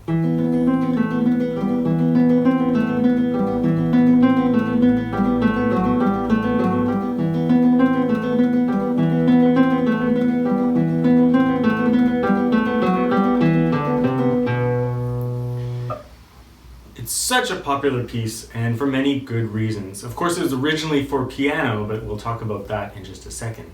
Such a popular piece, and for many good reasons. Of course, it was originally for piano, but we'll talk about that in just a second.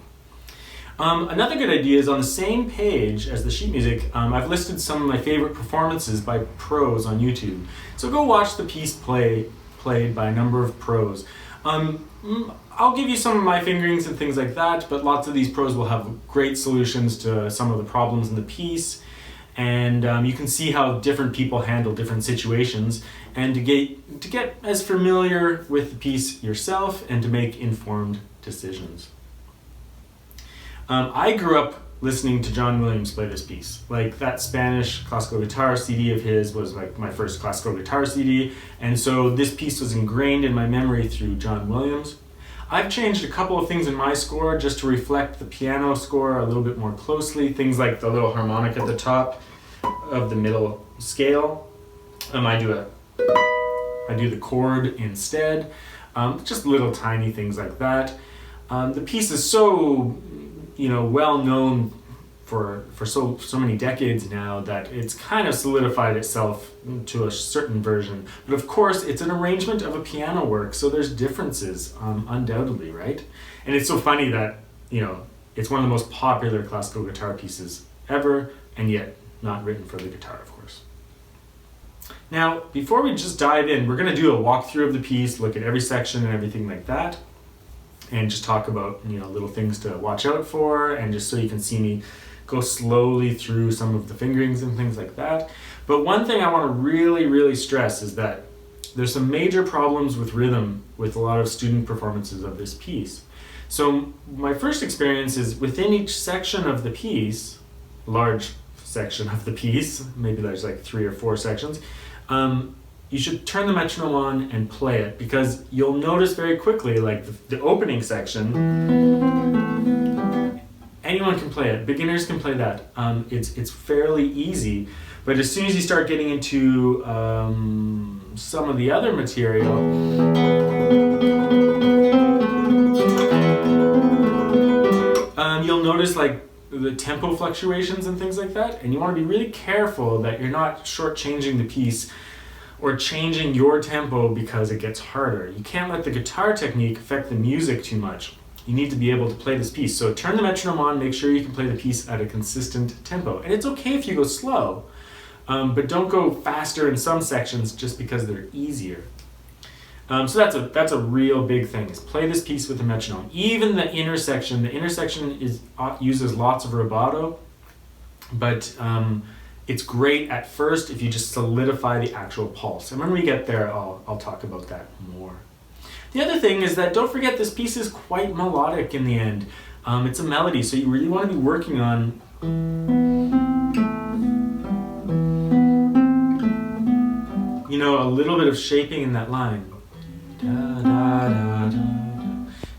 Another good idea is on the same page as the sheet music, I've listed some of my favorite performances by pros on YouTube. So go watch the piece played by a number of pros. I'll give you some of my fingerings and things like that, but lots of these pros will have great solutions to some of the problems in the piece. And you can see how different people handle different situations, and to get as familiar with the piece yourself and to make informed decisions. I grew up listening to John Williams play this piece. Like, that Spanish classical guitar CD of his was like my first classical guitar CD, and so this piece was ingrained in my memory through John Williams. I've changed a couple of things in my score just to reflect the piano score a little bit more closely. Things like the little harmonic at the top of the middle scale. I do the chord instead. Just little tiny things like that. The piece is so, well known for so many decades now that it's kind of solidified itself to a certain version. But of course, it's an arrangement of a piano work, so there's differences, undoubtedly, right? And it's so funny that, it's one of the most popular classical guitar pieces ever, and yet not written for the guitar, of course. Now, before we just dive in, we're going to do a walkthrough of the piece, look at every section and everything like that, and just talk about, little things to watch out for, and just so you can see me go slowly through some of the fingerings and things like that. But one thing I want to really, really stress is that there's some major problems with rhythm with a lot of student performances of this piece. So my first experience is within each section of the piece, large section of the piece, maybe there's like 3 or 4 sections, you should turn the metronome on and play it, because you'll notice very quickly, like the opening section, anyone can play it. Beginners can play that. It's fairly easy, but as soon as you start getting into some of the other material, you'll notice like the tempo fluctuations and things like that, and you want to be really careful that you're not shortchanging the piece or changing your tempo because it gets harder. You can't let the guitar technique affect the music too much. You need to be able to play this piece. So turn the metronome on, make sure you can play the piece at a consistent tempo. And it's okay if you go slow, but don't go faster in some sections just because they're easier. So that's a real big thing, is play this piece with the metronome. Even the inner section uses lots of rubato, but it's great at first if you just solidify the actual pulse. And when we get there, I'll talk about that more. The other thing is that don't forget this piece is quite melodic in the end. It's a melody, so you really want to be working on a little bit of shaping in that line. Da, da, da, da.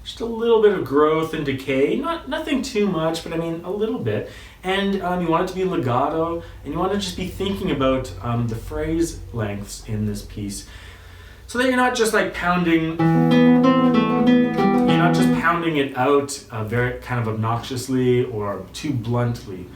Just a little bit of growth and decay, nothing too much, but I mean a little bit. And you want it to be legato, and you want to just be thinking about the phrase lengths in this piece, so that you're not just like pounding it out very kind of obnoxiously or too bluntly.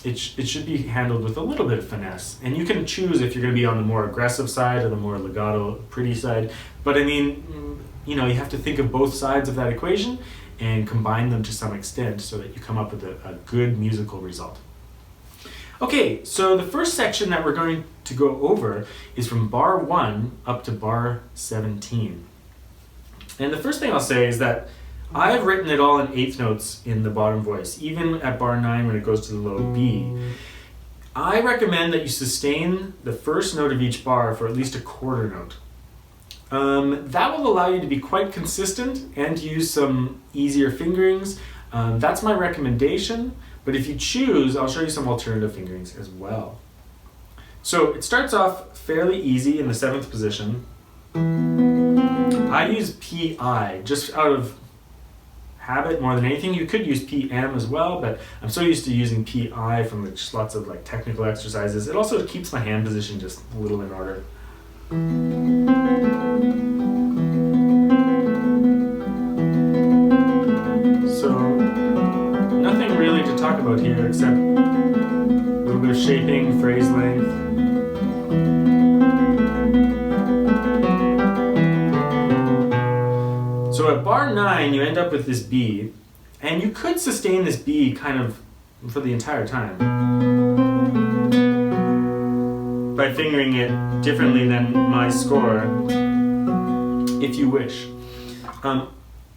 It should be handled with a little bit of finesse, and you can choose if you're going to be on the more aggressive side or the more legato, pretty side. But I mean, you have to think of both sides of that equation and combine them to some extent so that you come up with a good musical result. Okay, so the first section that we're going to go over is from bar 1 up to bar 17. And the first thing I'll say is that I've written it all in eighth notes in the bottom voice, even at bar 9 when it goes to the low B. I recommend that you sustain the first note of each bar for at least a quarter note. That will allow you to be quite consistent and to use some easier fingerings. That's my recommendation, but if you choose, I'll show you some alternative fingerings as well. So it starts off fairly easy in the 7th position. I use PI just out of habit more than anything. You could use PM as well, but I'm so used to using PI from just lots of like technical exercises. It also keeps my hand position just a little in order. So nothing really to talk about here except a little bit of shaping, phrase length. So at bar 9, you end up with this B, and you could sustain this B kind of for the entire time by fingering it differently than my score, if you wish.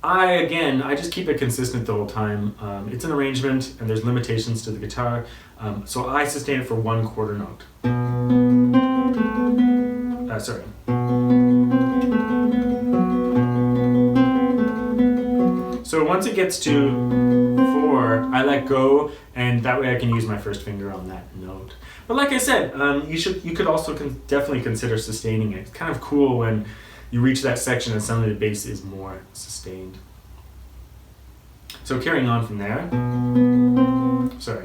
I just keep it consistent the whole time. It's an arrangement, and there's limitations to the guitar, so I sustain it for 1/4 note. Sorry. So once it gets to 4, I let go, and that way I can use my first finger on that note. But like I said, you could also definitely consider sustaining it. It's kind of cool when you reach that section and suddenly the bass is more sustained. So carrying on from there. Sorry.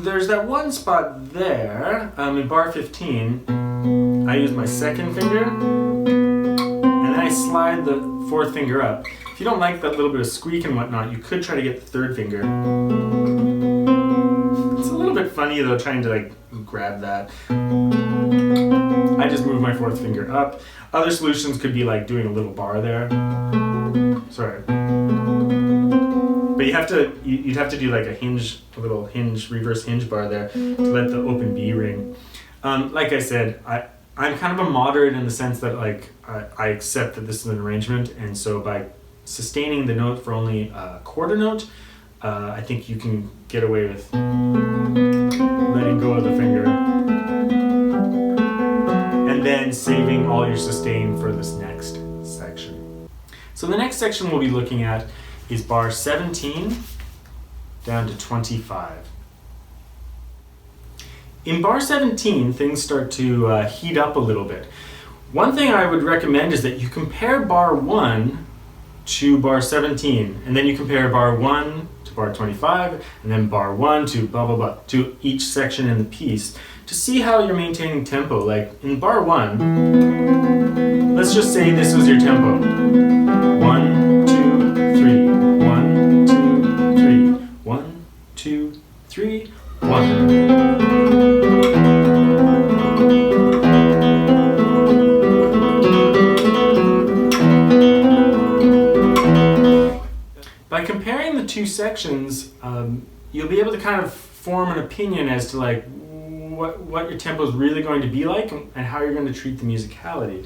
There's that one spot there, in bar 15, I use my second finger, and then I slide the 4th finger up. If you don't like that little bit of squeak and whatnot, you could try to get the 3rd finger. It's a little bit funny though, trying to like grab that. I just move my 4th finger up. Other solutions could be like doing a little bar there. Sorry. But you'd have to do like a little hinge, reverse hinge bar there to let the open B ring. Like I said, I'm kind of a moderate in the sense that like I accept that this is an arrangement, and so by sustaining the note for only a 1/4 note, I think you can get away with letting go of the finger and then saving all your sustain for this next section. So the next section we'll be looking at is bar 17 down to 25. In bar 17, things start to heat up a little bit. One thing I would recommend is that you compare bar 1 to bar 17, and then you compare bar 1 to bar 25, and then bar 1 to blah blah blah, to each section in the piece, to see how you're maintaining tempo. Like in bar 1, let's just say this was your tempo. 1, 2, 3, 1, 2, 3, 1, 2, 3, 1. By comparing the two sections, you'll be able to kind of form an opinion as to like what your tempo is really going to be like and how you're going to treat the musicality.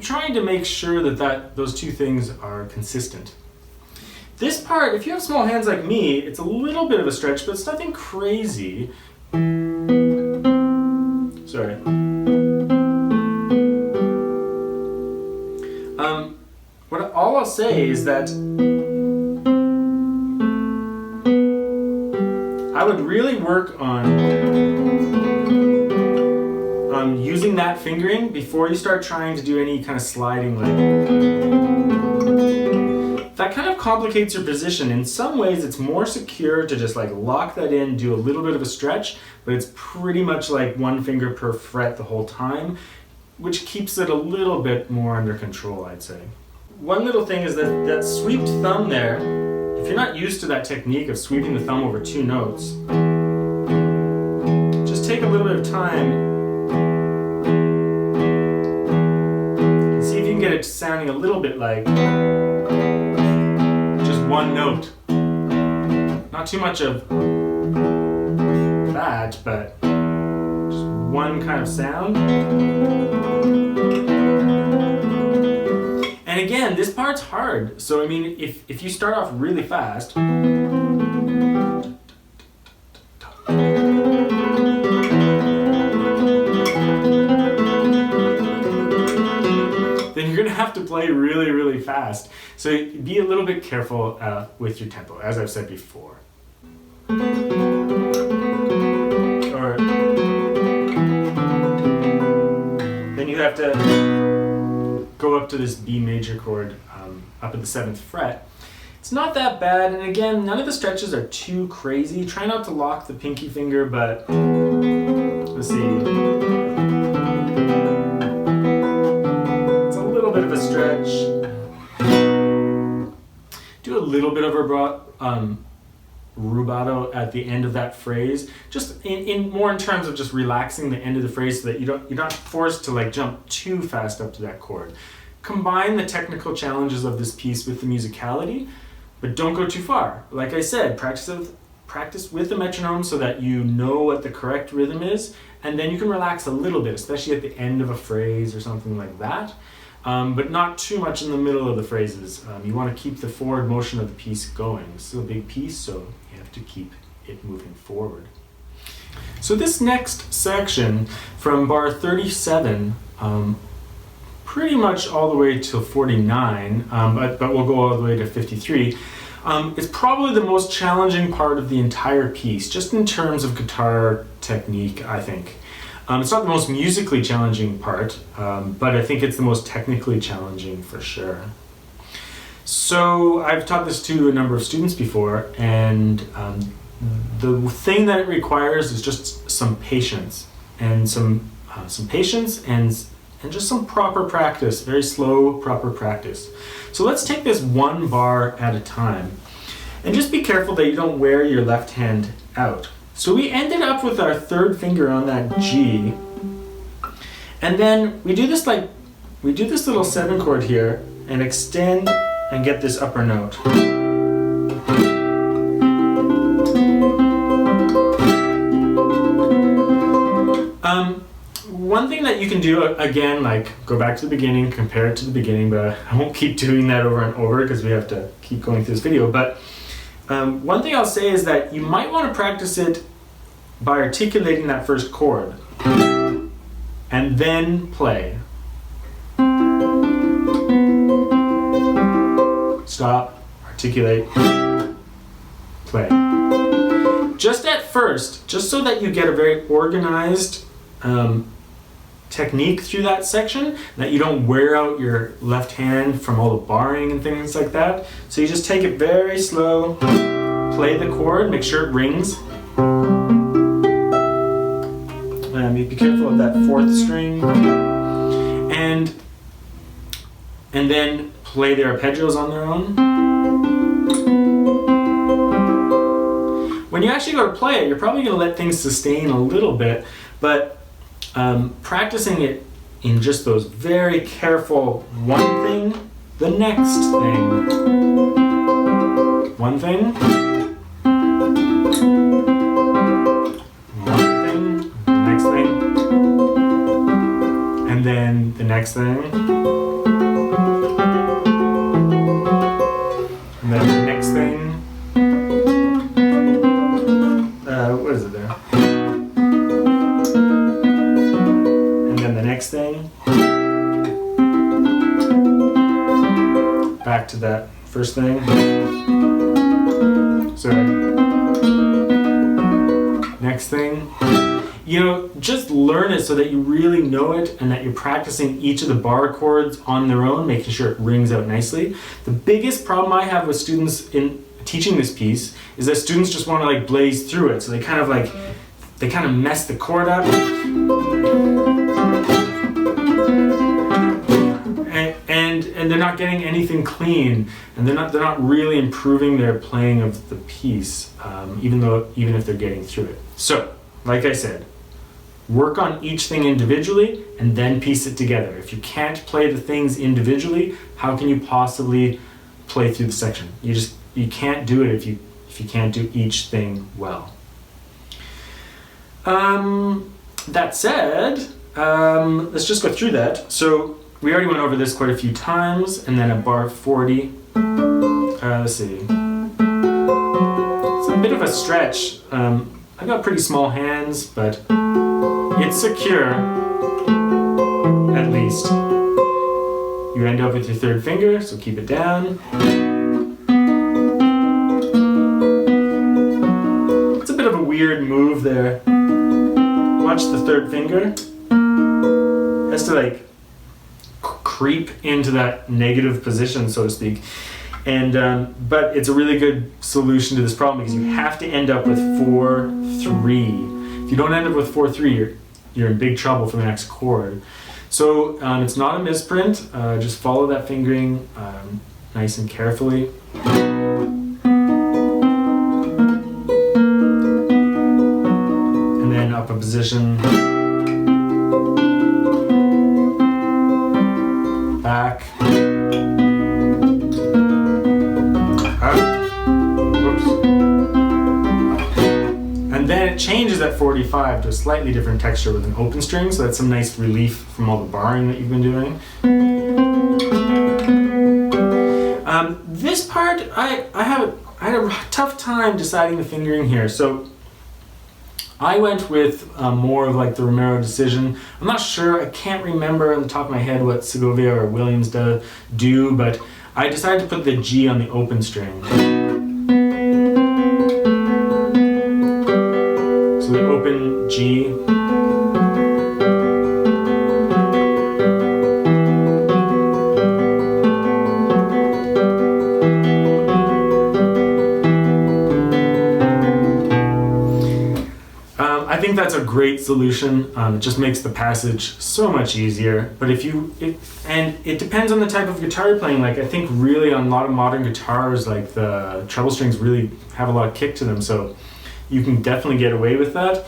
Trying to make sure that those two things are consistent. This part, if you have small hands like me, it's a little bit of a stretch, but it's nothing crazy. Sorry. All I'll say is that I would really work on using that fingering before you start trying to do any kind of sliding. That kind of complicates your position. In some ways it's more secure to just like lock that in, do a little bit of a stretch, but it's pretty much like one finger per fret the whole time, which keeps it a little bit more under control, I'd say. One little thing is that sweeped thumb there, if you're not used to that technique of sweeping the thumb over 2 notes, just take a little bit of time and see if you can get it sounding a little bit like just one note. Not Not too much of that, but just one kind of sound. And again, this part's hard. So I mean, if you start off really fast, then you're gonna have to play really, really fast. So be a little bit careful with your tempo, as I've said before. Or then you have to go up to this B major chord up at the 7th fret. It's not that bad, and again, none of the stretches are too crazy. Try not to lock the pinky finger, but let's see. Bit of a stretch. Do a little bit of rubato at the end of that phrase, just in more in terms of just relaxing the end of the phrase so that you're not forced to like jump too fast up to that chord. Combine the technical challenges of this piece with the musicality, but don't go too far. Like I said, practice with the metronome so that you know what the correct rhythm is, and then you can relax a little bit, especially at the end of a phrase or something like that. But not too much in the middle of the phrases. You want to keep the forward motion of the piece going. It's still a big piece, so you have to keep it moving forward. So this next section, from bar 37, pretty much all the way till 49, but we'll go all the way to 53, it's probably the most challenging part of the entire piece, just in terms of guitar technique, I think. It's not the most musically challenging part, but I think it's the most technically challenging for sure. So I've taught this to a number of students before, and the thing that it requires is just some patience and some patience and just some proper practice, very slow, proper practice. So let's take this one bar at a time, and just be careful that you don't wear your left hand out. So we ended up with our 3rd finger on that G, and then we do this little 7 chord here and extend and get this upper note. One thing that you can do, again, like go back to the beginning, compare it to the beginning, but I won't keep doing that over and over because we have to keep going through this video, but one thing I'll say is that you might want to practice it by articulating that first chord and then play. Stop, articulate, play. Just at first, just so that you get a very organized technique through that section, that you don't wear out your left hand from all the barring and things like that. So you just take it very slow, play the chord, make sure it rings. Be careful of that 4th string, and then play the arpeggios on their own. When you actually go to play it, you're probably going to let things sustain a little bit, but practicing it in just those very careful one thing, the next thing, one thing, and then the next thing, and then the next thing, what is it there? And then the next thing, back to that first thing, sorry, next thing. You know, just learn it so that you really know it and that you're practicing each of the bar chords on their own, making sure it rings out nicely. The biggest problem I have with students in teaching this piece is that students just want to like blaze through it. So they kind of mess the chord up. And they're not getting anything clean, and they're not really improving their playing of the piece, even if they're getting through it. So, like I said, work on each thing individually and then piece it together. If you can't play the things individually, how can you possibly play through the section? You can't do it if you if you can't do each thing well. That said, let's just go through that. So we already went over this quite a few times, and then at bar 40, let's see. It's a bit of a stretch. I've got pretty small hands, but it's secure, at least. You end up with your third finger, so keep it down. It's a bit of a weird move there. Watch the third finger. It has to like creep into that negative position, so to speak. And but it's a really good solution to this problem because you have to end up with 4-3. If you don't end up with 4-3, you're in big trouble for the next chord. So it's not a misprint. Just follow that fingering nice and carefully. And then up a position. Back. And then it changes at 45 to a slightly different texture with an open string, so that's some nice relief from all the barring that you've been doing. This part, I had a tough time deciding the fingering here, so I went with more of like the Romero decision. I'm not sure, I can't remember on the top of my head what Segovia or Williams do, but I decided to put the G on the open string. So the open G. I think that's a great solution. It just makes the passage so much easier. But it depends on the type of guitar you're playing. Like I think really on a lot of modern guitars, like the treble strings really have a lot of kick to them. So you can definitely get away with that.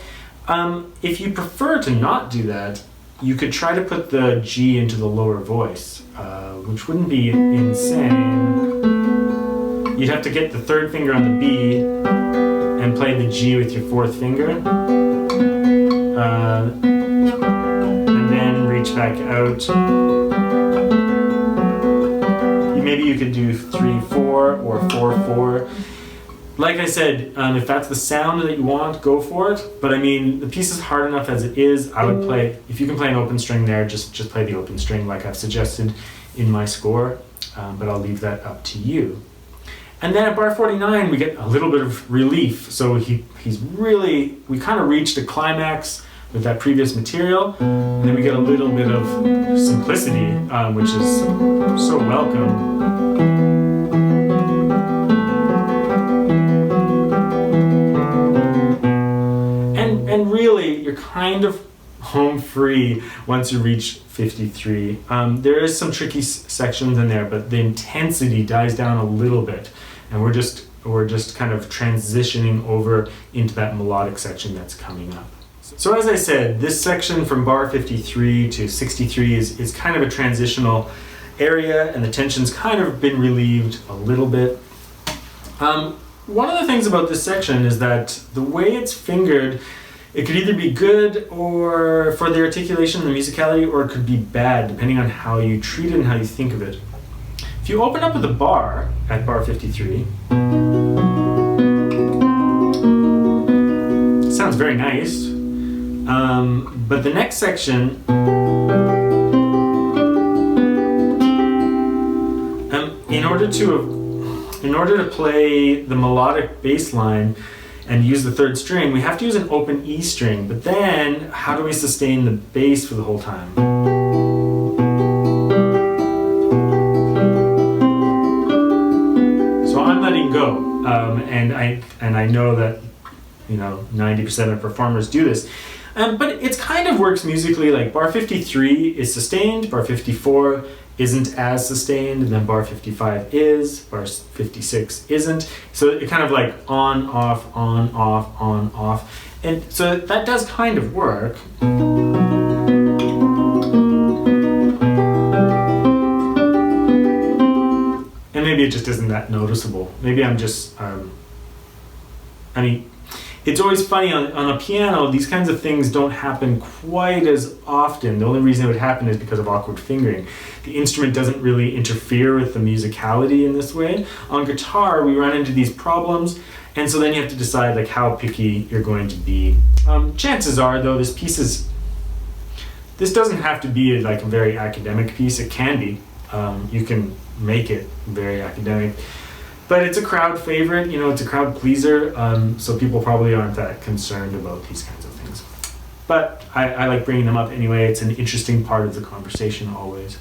If you prefer to not do that, you could try to put the G into the lower voice, which wouldn't be insane. You'd have to get the third finger on the B and play the G with your fourth finger. And then reach back out. Maybe you could do 3-4 or 4-4. Like I said, if that's the sound that you want, go for it. But I mean, the piece is hard enough as it is. I would play, if you can play an open string there, just play the open string like I've suggested in my score. But I'll leave that up to you. And then at bar 49, we get a little bit of relief. So we kind of reached a climax with that previous material. And then we get a little bit of simplicity, which is so welcome. And really, you're kind of home free once you reach 53. There is some tricky sections in there, but the intensity dies down a little bit. And we're just kind of transitioning over into that melodic section that's coming up. So as I said, this section from bar 53 to 63 is kind of a transitional area, and the tension's kind of been relieved a little bit. One of the things about this section is that the way it's fingered, it could either be good or for the articulation and the musicality, or it could be bad, depending on how you treat it and how you think of it. If you open up with a bar at bar 53, it sounds very nice, but the next section, in order to play the melodic bass line and use the third string, we have to use an open E string, but then how do we sustain the bass for the whole time? So I'm letting go, and I know that 90% of performers do this, but it kind of works musically. Like bar 53 is sustained, bar 54 isn't as sustained, and then bar 55 is, bar 56 isn't. So it kind of like on, off, on, off, on, off. And so that does kind of work. And maybe it just isn't that noticeable. Maybe I'm just I mean, it's always funny on a piano, these kinds of things don't happen quite as often. The only reason it would happen is because of awkward fingering. The instrument doesn't really interfere with the musicality in this way. On guitar, we run into these problems, and so then you have to decide like how picky you're going to be. Chances are, though, this doesn't have to be like a very academic piece. It can be. You can make it very academic. But it's a crowd favorite, you know, it's a crowd pleaser, so people probably aren't that concerned about these kinds of things. But I like bringing them up anyway. It's an interesting part of the conversation always.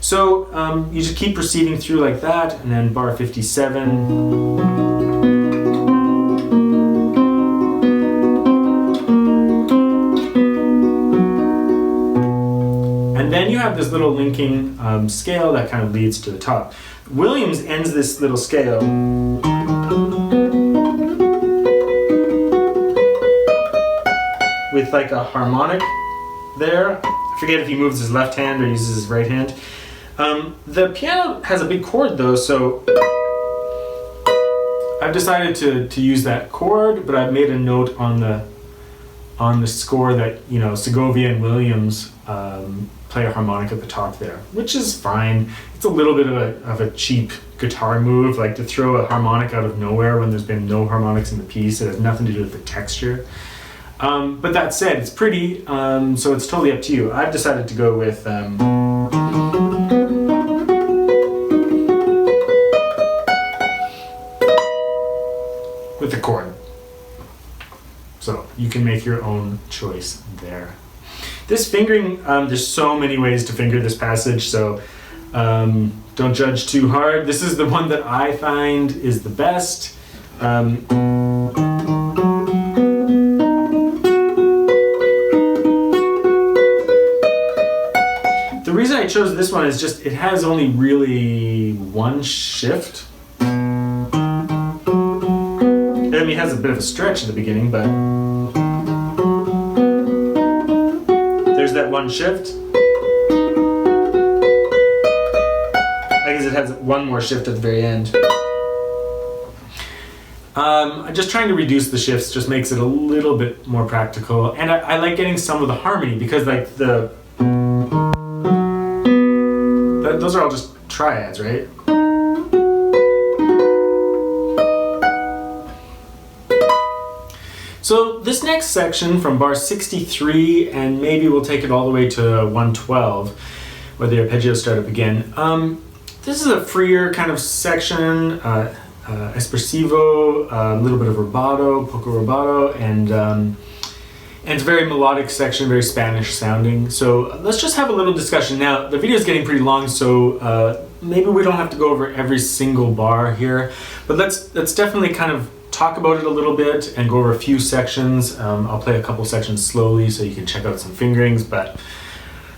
So you just keep proceeding through like that, and then bar 57. And then you have this little linking scale that kind of leads to the top. Williams ends this little scale with like a harmonic there. I forget if he moves his left hand or uses his right hand. The piano has a big chord though, so I've decided to use that chord, but I've made a note on the score that, you know, Segovia and Williams play a harmonic at the top there, which is fine. It's a little bit of a cheap guitar move, like to throw a harmonic out of nowhere when there's been no harmonics in the piece. It has nothing to do with the texture. But that said, it's pretty, so it's totally up to you. I've decided to go with the chord. So you can make your own choice there. This fingering, there's so many ways to finger this passage, so don't judge too hard. This is the one that I find is the best. The reason I chose this one is just it has only really one shift. I mean, it has a bit of a stretch at the beginning, but there's that one shift. I guess it has one more shift at the very end. Just trying to reduce the shifts just makes it a little bit more practical, and I like getting some of the harmony because like those are all just triads, right? So this next section from bar 63, and maybe we'll take it all the way to 112, where the arpeggios start up again. This is a freer kind of section, espressivo, a little bit of rubato, poco rubato, and it's a very melodic section, very Spanish sounding. So let's just have a little discussion. Now, the video is getting pretty long, so maybe we don't have to go over every single bar here, but let's definitely kind of talk about it a little bit and go over a few sections. I'll play a couple sections slowly so you can check out some fingerings, but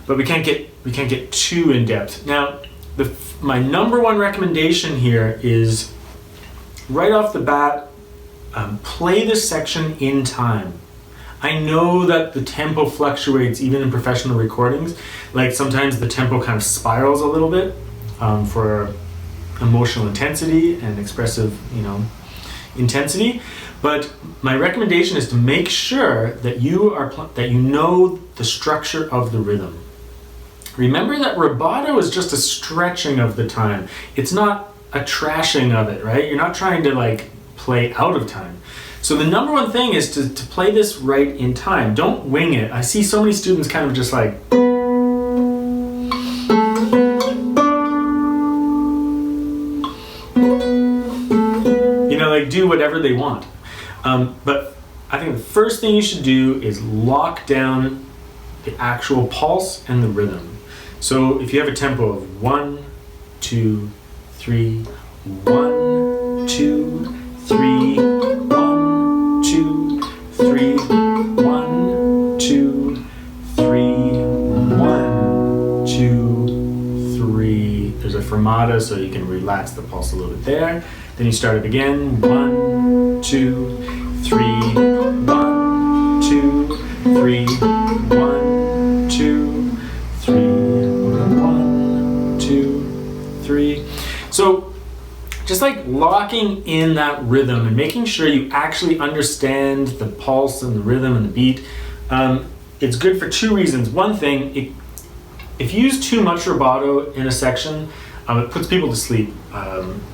we can't get too in depth. Now, my number one recommendation here is right off the bat, play this section in time. I know that the tempo fluctuates even in professional recordings. Like sometimes the tempo kind of spirals a little bit for emotional intensity and expressive, intensity. But my recommendation is to make sure that you know the structure of the rhythm. Remember that rubato is just a stretching of the time. It's not a trashing of it, right? You're not trying to like play out of time. So the number one thing is to play this right in time. Don't wing it. I see so many students kind of just like, like do whatever they want. But I think the first thing you should do is lock down the actual pulse and the rhythm. So if you have a tempo of 1, 2, 3, 1, 2, 3, 1, 2, 3, 1, 2, 3, 1, 2, 3. There's a fermata, so you can relax the pulse a little bit there. Then you start it again. 1, 2, 3, 1, 2, 3, 1, 2, 3, 1, 2, 3. So just like locking in that rhythm and making sure you actually understand the pulse and the rhythm and the beat. It's good for two reasons. One thing, if you use too much rubato in a section, it puts people to sleep.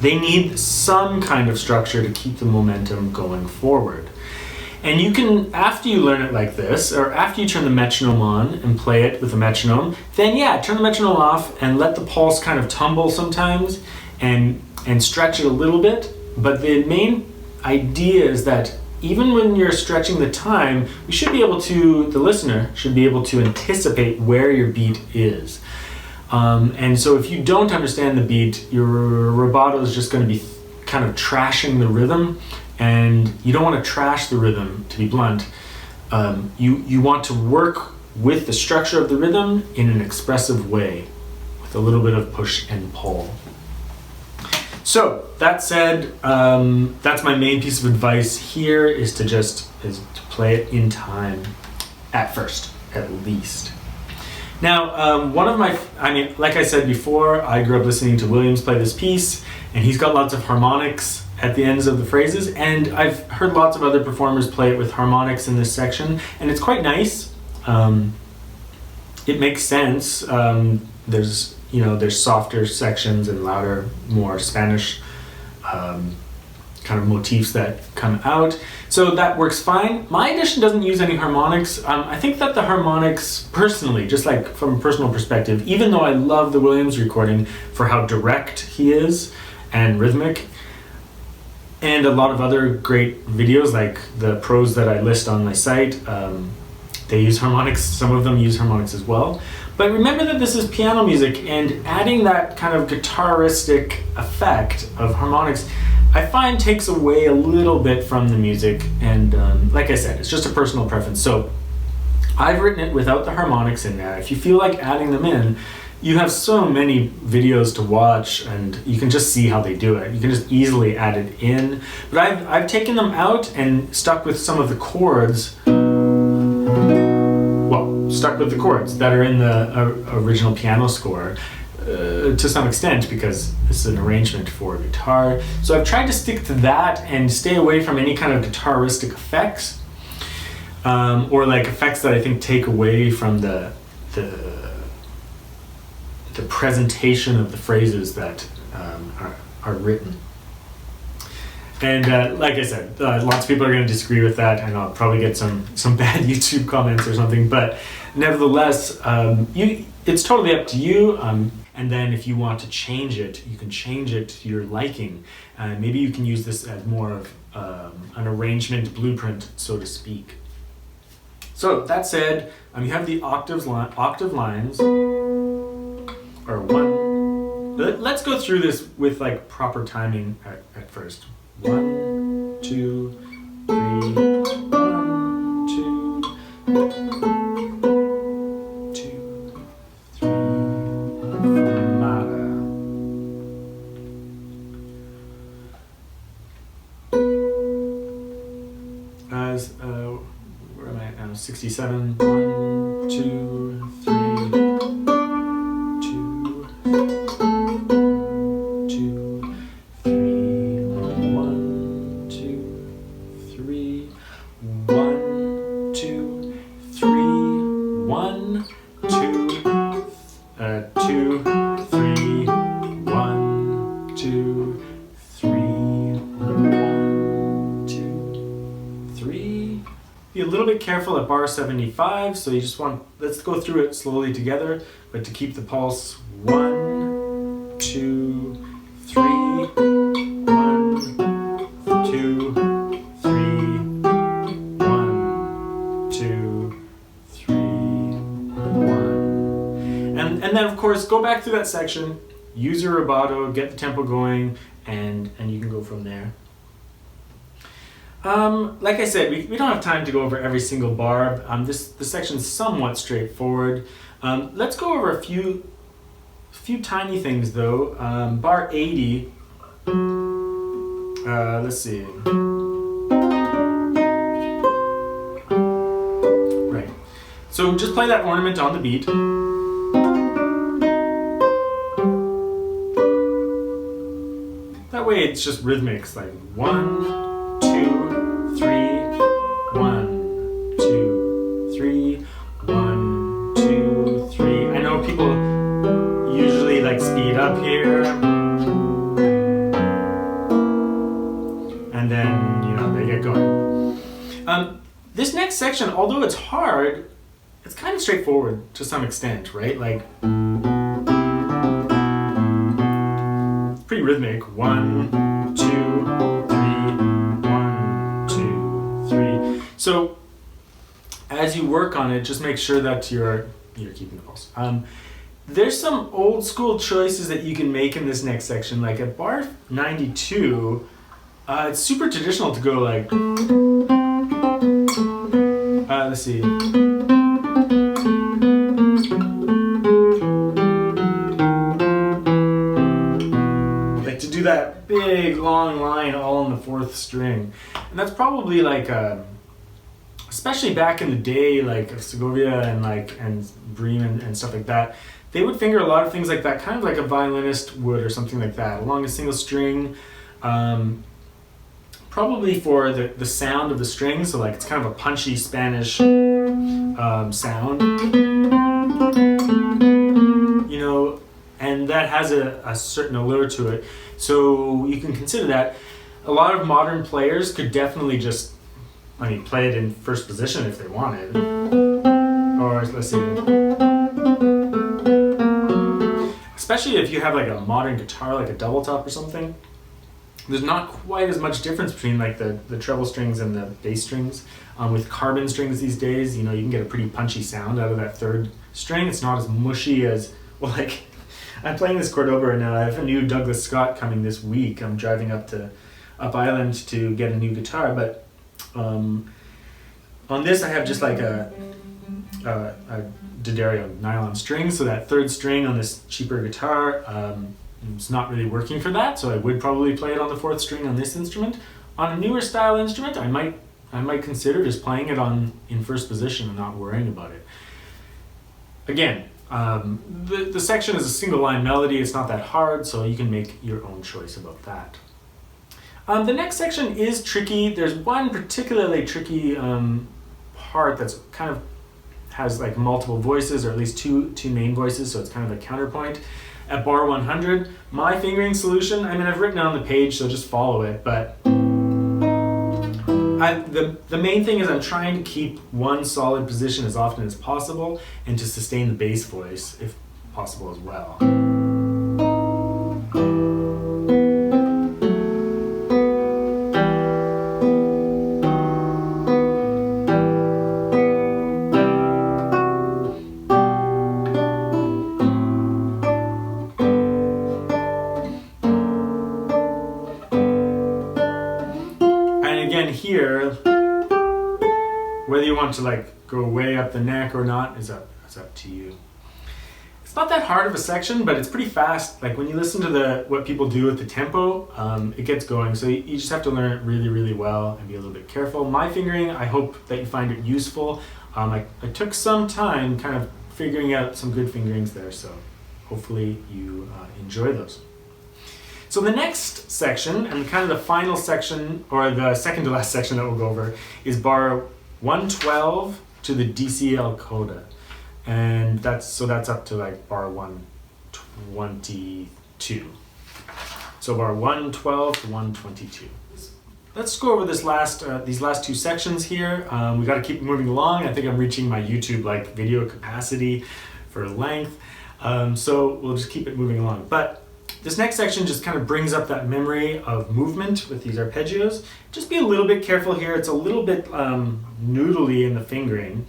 They need some kind of structure to keep the momentum going forward. And you can, after you learn it like this, or after you turn the metronome on and play it with a metronome, then yeah, turn the metronome off and let the pulse kind of tumble sometimes and stretch it a little bit. But the main idea is that even when you're stretching the time, you should be able to, the listener should be able to anticipate where your beat is. And so if you don't understand the beat, your rubato is just going to be kind of trashing the rhythm, and you don't want to trash the rhythm, to be blunt. You want to work with the structure of the rhythm in an expressive way, with a little bit of push and pull. So that said, that's my main piece of advice here, is to play it in time at first, at least. Now, like I said before, I grew up listening to Williams play this piece, and he's got lots of harmonics at the ends of the phrases, and I've heard lots of other performers play it with harmonics in this section, and it's quite nice. It makes sense. There's softer sections and louder, more Spanish kind of motifs that come out. So that works fine. My edition doesn't use any harmonics. I think that the harmonics, personally, just like from a personal perspective, even though I love the Williams recording for how direct he is and rhythmic, and a lot of other great videos like the pros that I list on my site, they use harmonics. Some of them use harmonics as well. But remember that this is piano music, and adding that kind of guitaristic effect of harmonics, I find takes away a little bit from the music. And like I said, it's just a personal preference. So I've written it without the harmonics in there. If you feel like adding them in, you have so many videos to watch, and you can just see how they do it. You can just easily add it in. But I've taken them out and stuck with some of the chords. Stuck with the chords that are in the original piano score to some extent, because this is an arrangement for guitar. So I've tried to stick to that and stay away from any kind of guitaristic effects, or like effects that I think take away from the presentation of the phrases that are written. And like I said, lots of people are going to disagree with that, and I'll probably get some bad YouTube comments or something. But nevertheless, it's totally up to you. And then if you want to change it, you can change it to your liking. Maybe you can use this as more of an arrangement blueprint, so to speak. So that said, you have the octave lines, or one. Let's go through this with like proper timing at first. 1, 2, 3, 1, 2, 2, 3, fermata. Where am I at now? 67. 1, 2, 3. Be a little bit careful at bar 75, so you just let's go through it slowly together, but to keep the pulse, 1, 2, 3, 1, 2, 3, 1, 2, 3, 1. And then of course, go back through that section, use your rubato, get the tempo going, and you can go from there. Like I said, we don't have time to go over every single bar. This section's somewhat straightforward. Let's go over a few tiny things though. Bar 80. Let's see. Right. So just play that ornament on the beat. That way way it's just rhythmic. It's like 1, 2, 3, 1, 2, 3, 1, 2, 3. I know people usually like speed up here, and then they get going. This next section, although it's hard, it's kind of straightforward to some extent, right? Like, it's pretty rhythmic. 1, 2, 3, 1, 2, 3. So as you work on it, just make sure that you're keeping the pulse. There's some old school choices that you can make in this next section. Like at bar 92, it's super traditional to go like, let's see. Like to do that big long line all on the 4th string. And that's probably like, especially back in the day, like Segovia and Bream and stuff like that, they would finger a lot of things like that, kind of like a violinist would or something like that, along a single string. Probably for the sound of the strings, so like it's kind of a punchy Spanish sound, and that has a certain allure to it. So you can consider that. A lot of modern players could definitely just, play it in first position if they wanted. Or let's see. Especially if you have like a modern guitar, like a double top or something. There's not quite as much difference between like the treble strings and the bass strings. With carbon strings these days, you can get a pretty punchy sound out of that 3rd string. It's not as mushy as, I'm playing this Cordoba right now. I have a new Douglas Scott coming this week. I'm driving up Island to get a new guitar, but on this I have just like a D'Addario nylon string, so that 3rd string on this cheaper guitar, it's not really working for that, so I would probably play it on the 4th string on this instrument. On a newer style instrument, I might consider just playing it in first position and not worrying about it. Again, the section is a single line melody. It's not that hard, so you can make your own choice about that. The next section is tricky. There's one particularly tricky part that's kind of has like multiple voices, or at least two main voices, so it's kind of a counterpoint. At bar 100, my fingering solution, I've written it on the page, so just follow it, but the main thing is I'm trying to keep one solid position as often as possible and to sustain the bass voice, if possible, as well. Here, whether you want to like go way up the neck or not is up to you. It's not that hard of a section, but it's pretty fast. Like when you listen to what people do with the tempo, it gets going. So you just have to learn it really, really well and be a little bit careful. My fingering, I hope that you find it useful. I took some time kind of figuring out some good fingerings there, so hopefully you enjoy those. So the next section, and kind of the final section, or the second to last section that we'll go over, is bar 112 to the DCL coda. And that's up to like bar 122. So bar 112 to 122. Let's go over these last two sections here. We got to keep moving along. I think I'm reaching my YouTube video capacity for length. So we'll just keep it moving along. But this next section just kind of brings up that memory of movement with these arpeggios. Just be a little bit careful here. It's a little bit noodly in the fingering.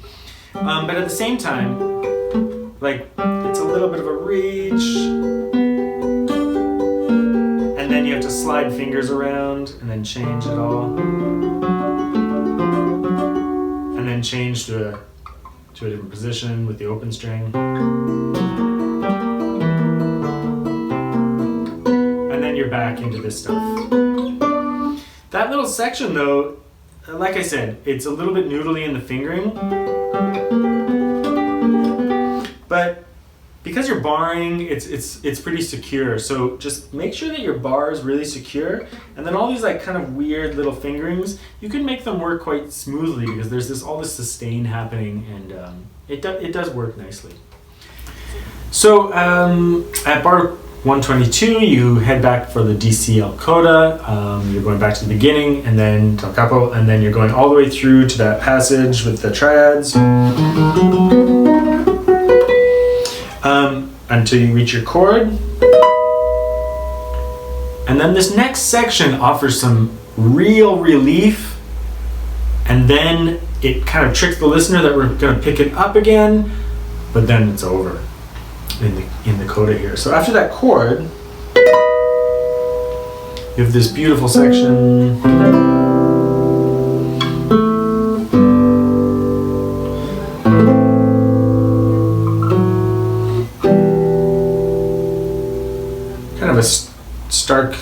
But at the same time, it's a little bit of a reach. And then you have to slide fingers around and then change it all. And then change to a different position with the open string. You're back into this stuff. That little section though, like I said, it's a little bit noodly in the fingering, but because you're you're barring, it's pretty secure. So just make sure that your bar is really secure, and then all these like kind of weird little fingerings, you can make them work quite smoothly because there's all this sustain happening, and it does work nicely. So at bar 122, you head back for the DC El coda. You're going back to the beginning, and then del capo, and then you're going all the way through to that passage with the triads. Until you reach your chord. And then this next section offers some real relief, and then it kind of tricks the listener that we're going to pick it up again, but then it's over in the coda here. So after that chord, you have this beautiful section. Kind of a stark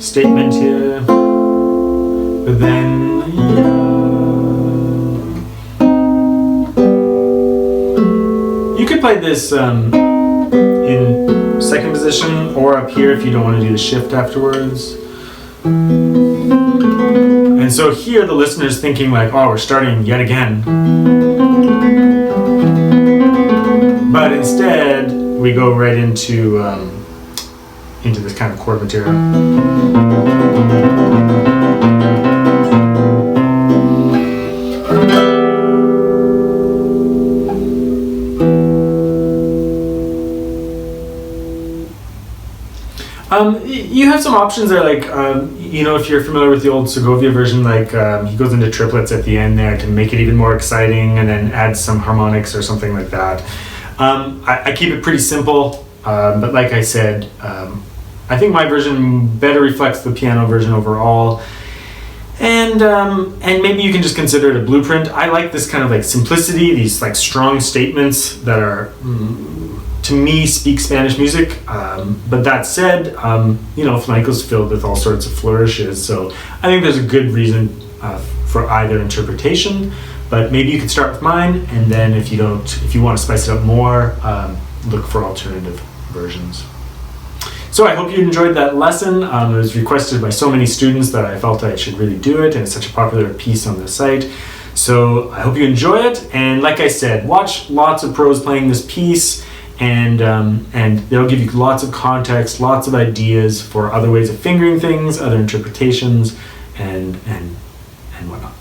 statement here, but then you could play this in second position or up here if you don't want to do the shift afterwards. And so here the listener's thinking like, oh, we're starting yet again. But instead, we go right into this kind of chord material. You have some options there, like if you're familiar with the old Segovia version, like he goes into triplets at the end there to make it even more exciting, and then add some harmonics or something like that. I keep it pretty simple, but like I said, I think my version better reflects the piano version overall, and maybe you can just consider it a blueprint. I like this kind of like simplicity, these like strong statements that are to me speak Spanish music, but that said, flamenco's filled with all sorts of flourishes, so I think there's a good reason for either interpretation. But maybe you could start with mine, and then if you want to spice it up more, look for alternative versions. So I hope you enjoyed that lesson. It was requested by so many students that I felt I should really do it, and it's such a popular piece on the site. So I hope you enjoy it, and like I said, watch lots of pros playing this piece, and they'll give you lots of context, lots of ideas for other ways of fingering things, other interpretations, and whatnot.